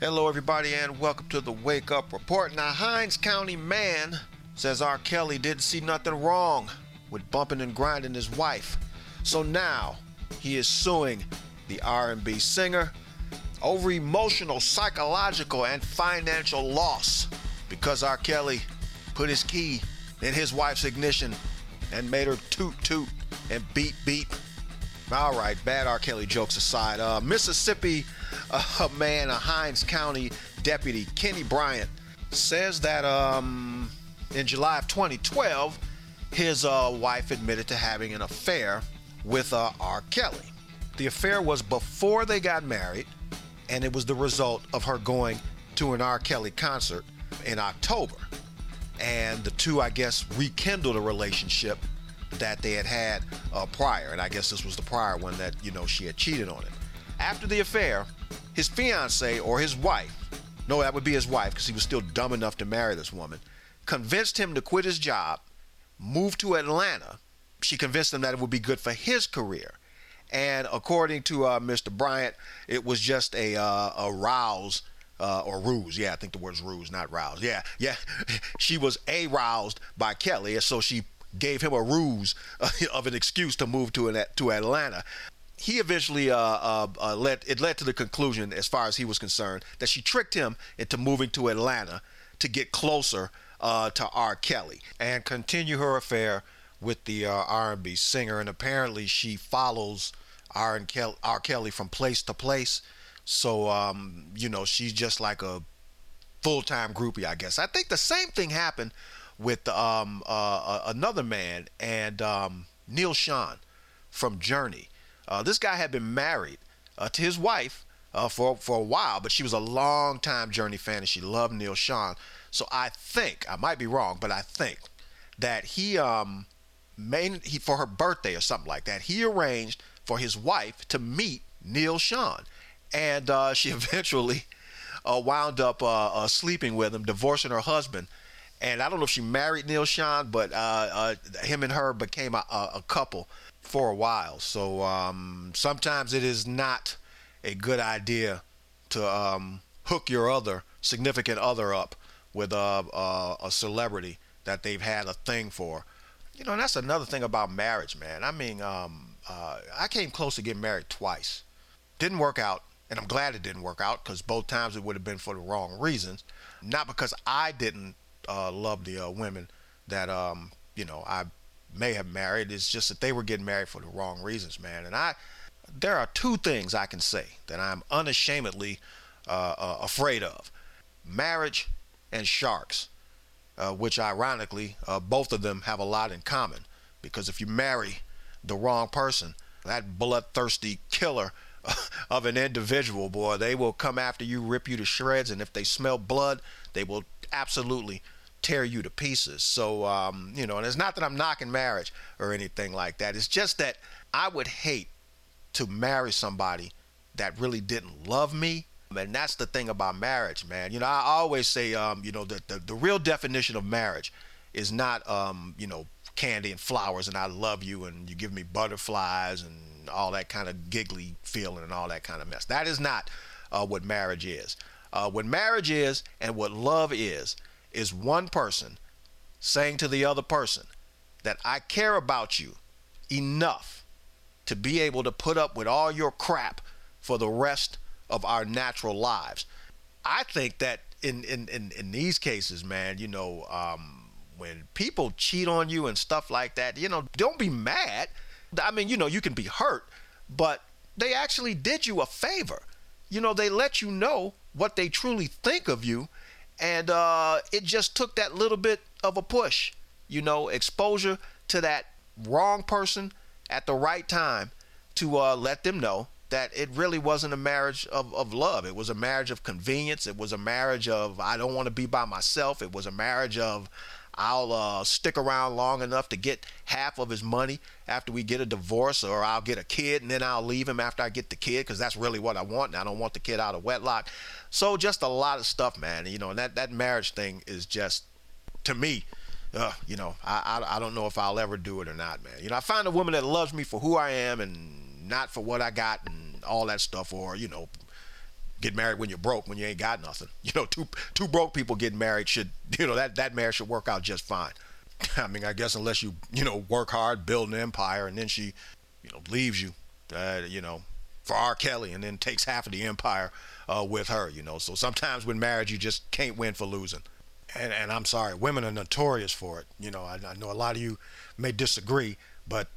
Hello, everybody, and welcome to the Wake Up Report. Now, Hinds County man says R. Kelly didn't see nothing wrong with bumping and grinding his wife. So now he is suing the R&B singer over emotional, psychological, and financial loss because R. Kelly put his key in his wife's ignition and made her toot toot and beep beep. All right, bad R. Kelly jokes aside, Mississippi man, a Hinds County deputy, Kenny Bryant, says that in July of 2012, his wife admitted to having an affair with R. Kelly. The affair was before they got married, and it was the result of her going to an R. Kelly concert in October. And the two, I guess, rekindled a relationship that they had prior. And I guess this was the prior one that, she had cheated on him. After the affair, his fiance or his wife, no, that would be his wife because he was still dumb enough to marry this woman, convinced him to quit his job, move to Atlanta. She convinced him that it would be good for his career. And according to Mr. Bryant, it was just a rouse or ruse. Yeah, I think the word's ruse, not rouse. Yeah. She was aroused by Kelly, and so she gave him a ruse of an excuse to move to Atlanta. He eventually led to the conclusion, as far as he was concerned, that she tricked him into moving to Atlanta to get closer to R. Kelly and continue her affair with the R&B singer. And apparently she follows R. Kelly from place to place. So, she's just like a full-time groupie, I guess. I think the same thing happened with another man and Neil Sean from Journey. This guy had been married to his wife for a while, but she was a long-time Journey fan and she loved Neil Sean. So I think, I might be wrong, but I think that he for her birthday or something like that, he arranged for his wife to meet Neil Sean. And she eventually wound up sleeping with him, divorcing her husband. And I don't know if she married Neil Sean, but him and her became a couple for a while. So sometimes it is not a good idea to hook your other significant other up with a celebrity that they've had a thing for. And that's another thing about marriage, man. I mean, I came close to getting married twice. Didn't work out. And I'm glad it didn't work out because both times it would have been for the wrong reasons. Not because I didn't love the women that, I may have married. It's just that they were getting married for the wrong reasons, man. And there are two things I can say that I'm unashamedly afraid of. Marriage and sharks, which ironically, both of them have a lot in common. Because if you marry the wrong person, that bloodthirsty killer of an individual, boy, they will come after you, rip you to shreds, and if they smell blood, they will absolutely tear you to pieces. So, and it's not that I'm knocking marriage or anything like that. It's just that I would hate to marry somebody that really didn't love me. And that's the thing about marriage, man. I always say, that the real definition of marriage is not, candy and flowers and I love you and you give me butterflies and all that kind of giggly feeling and all that kind of mess. That is not what marriage is. What marriage is and what love is one person saying to the other person that I care about you enough to be able to put up with all your crap for the rest of our natural lives. I think that in these cases, man, when people cheat on you and stuff like that, don't be mad. I mean, you can be hurt, but they actually did you a favor. They let you know what they truly think of you. And it just took that little bit of a push, exposure to that wrong person at the right time to let them know that it really wasn't a marriage of love. It was a marriage of convenience. It was a marriage of I don't want to be by myself. It was a marriage of I'll stick around long enough to get half of his money after we get a divorce, or I'll get a kid and then I'll leave him after I get the kid because that's really what I want, and I don't want the kid out of wedlock. So just a lot of stuff, man. And that marriage thing is just, to me, I don't know if I'll ever do it or not, man. I find a woman that loves me for who I am and not for what I got and all that stuff, or get married when you're broke, when you ain't got nothing. Two broke people getting married should, that marriage should work out just fine. I mean, I guess unless you, work hard, build an empire, and then she, leaves you, for R. Kelly, and then takes half of the empire with her, So sometimes with marriage, you just can't win for losing. And I'm sorry, women are notorious for it. I know a lot of you may disagree, but,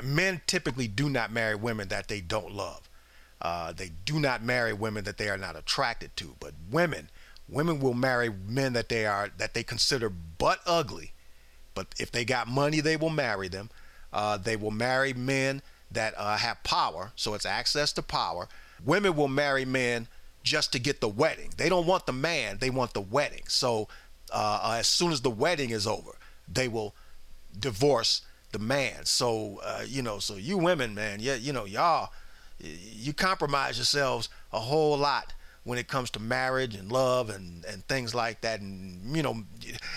men typically do not marry women that they don't love. They do not marry women that they are not attracted to. But women will marry men that they consider butt ugly. But if they got money, they will marry them. They will marry men that have power, so it's access to power. Women will marry men just to get the wedding. They don't want the man, they want the wedding. So as soon as the wedding is over, they will divorce the man. So so you women, man, y'all, you compromise yourselves a whole lot when it comes to marriage and love and things like that. And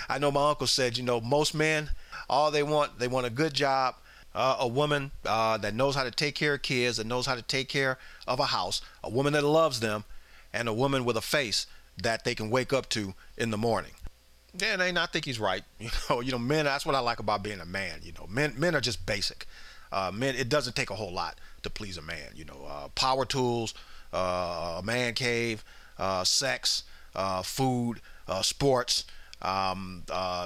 I know my uncle said, most men, all they want a good job, a woman that knows how to take care of kids, that knows how to take care of a house, a woman that loves them, and a woman with a face that they can wake up to in the morning. Yeah, and I think he's right. Men, that's what I like about being a man. Men are just basic. Men, it doesn't take a whole lot to please a man. Power tools, a man cave, sex, food, sports,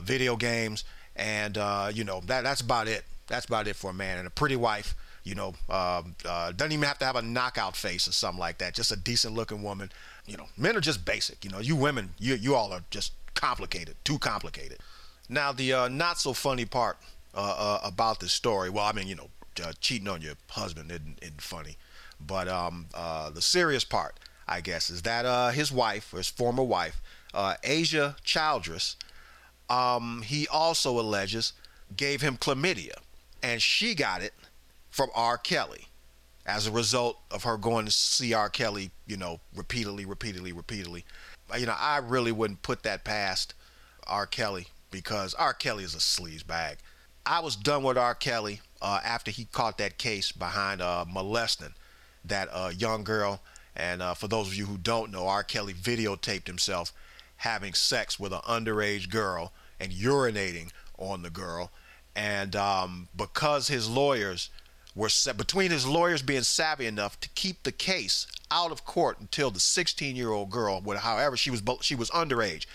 video games, and that's about it. That's about it for a man. And a pretty wife, doesn't even have to have a knockout face or something like that. Just a decent looking woman. Men are just basic. You women, you all are just complicated, too complicated. Now, the not so funny part about this story, well, I mean, cheating on your husband isn't funny, but the serious part, I guess, is that his wife, or his former wife, Asia Childress, he also alleges gave him chlamydia, and she got it from R. Kelly as a result of her going to see R. Kelly, repeatedly. I really wouldn't put that past R. Kelly, because R. Kelly is a sleaze bag. I was done with R. Kelly after he caught that case behind molesting that young girl. And for those of you who don't know, R. Kelly videotaped himself having sex with an underage girl and urinating on the girl. And because his lawyers were between his lawyers being savvy enough to keep the case out of court until the 16-year-old girl, however she was underage,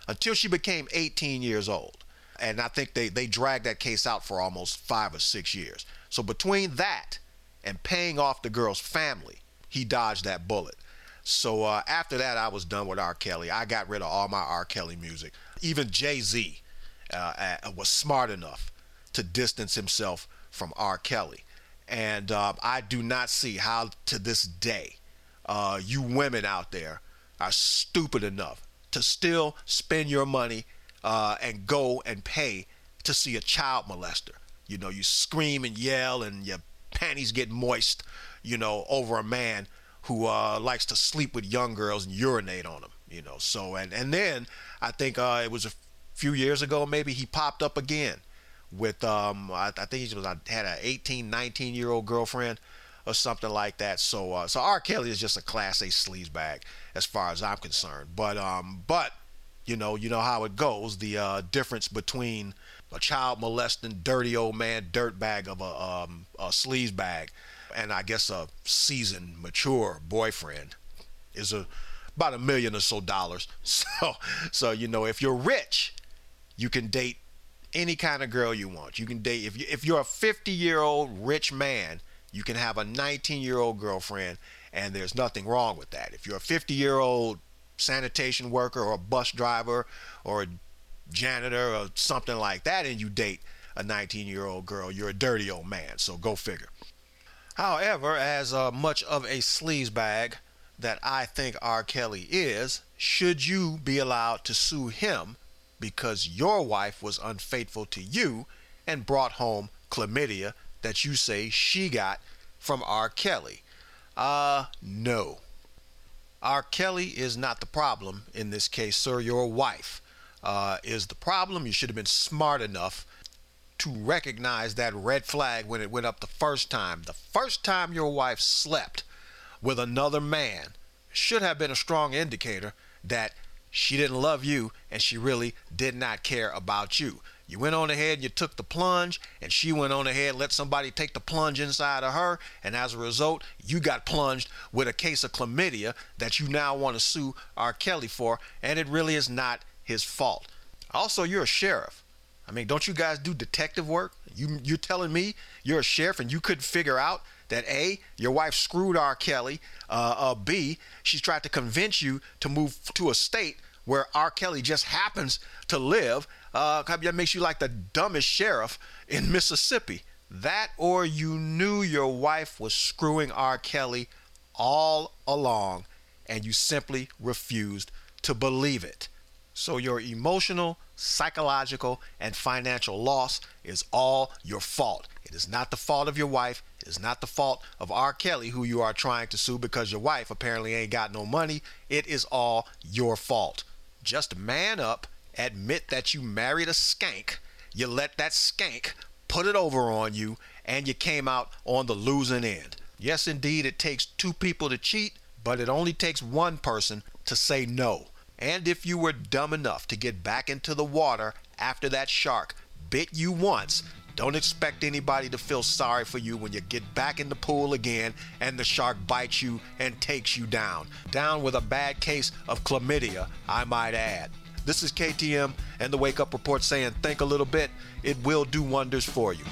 until she became 18 years old. And I think they dragged that case out for almost 5 or 6 years. So between that and paying off the girl's family, he dodged that bullet. So after that, I was done with R. Kelly. I got rid of all my R. Kelly music. Even Jay-Z was smart enough to distance himself from R. Kelly. And I do not see how, to this day, you women out there are stupid enough to still spend your money and go and pay to see a child molester. You scream and yell and your panties get moist, over a man who likes to sleep with young girls and urinate on them. So and then I think it was a few years ago, maybe he popped up again with I think he had an 18, 19-year-old girlfriend or something like that. So R. Kelly is just a class A sleaze bag as far as I'm concerned. But you know how it goes. The difference between a child molesting, dirty old man, dirtbag of a sleaze bag, and I guess a seasoned, mature boyfriend is about $1 million or so. So if you're rich, you can date any kind of girl you want. You can date, if you're a 50-year-old rich man, you can have a 19-year-old girlfriend, and there's nothing wrong with that. If you're a 50-year-old sanitation worker or a bus driver or a janitor or something like that, and you date a 19-year-old girl, you're a dirty old man. So go figure. However, as much of a sleaze bag that I think R. Kelly is, should you be allowed to sue him because your wife was unfaithful to you and brought home chlamydia that you say she got from R. Kelly? No. R. Kelly is not the problem in this case, sir. Your wife is the problem. You should have been smart enough to recognize that red flag when it went up the first time. The first time your wife slept with another man, should have been a strong indicator that she didn't love you and she really did not care about you. You went on ahead and you took the plunge, and she went on ahead and let somebody take the plunge inside of her, and as a result, you got plunged with a case of chlamydia that you now want to sue R. Kelly for, and it really is not his fault. Also, you're a sheriff. I mean, don't you guys do detective work? You're telling me you're a sheriff and you couldn't figure out that A, your wife screwed R. Kelly, B, she's tried to convince you to move to a state where R. Kelly just happens to live. That makes you like the dumbest sheriff in Mississippi. That, or you knew your wife was screwing R. Kelly all along and you simply refused to believe it. So your emotional, psychological, and financial loss is all your fault. It is not the fault of your wife. It is not the fault of R. Kelly, who you are trying to sue because your wife apparently ain't got no money. It is all your fault. Just man up, admit that you married a skank, you let that skank put it over on you, and you came out on the losing end. Yes, indeed, it takes two people to cheat, but it only takes one person to say no. And if you were dumb enough to get back into the water after that shark bit you once, don't expect anybody to feel sorry for you when you get back in the pool again and the shark bites you and takes you down. Down with a bad case of chlamydia, I might add. This is KTM and the Wake Up Report saying think a little bit. It will do wonders for you.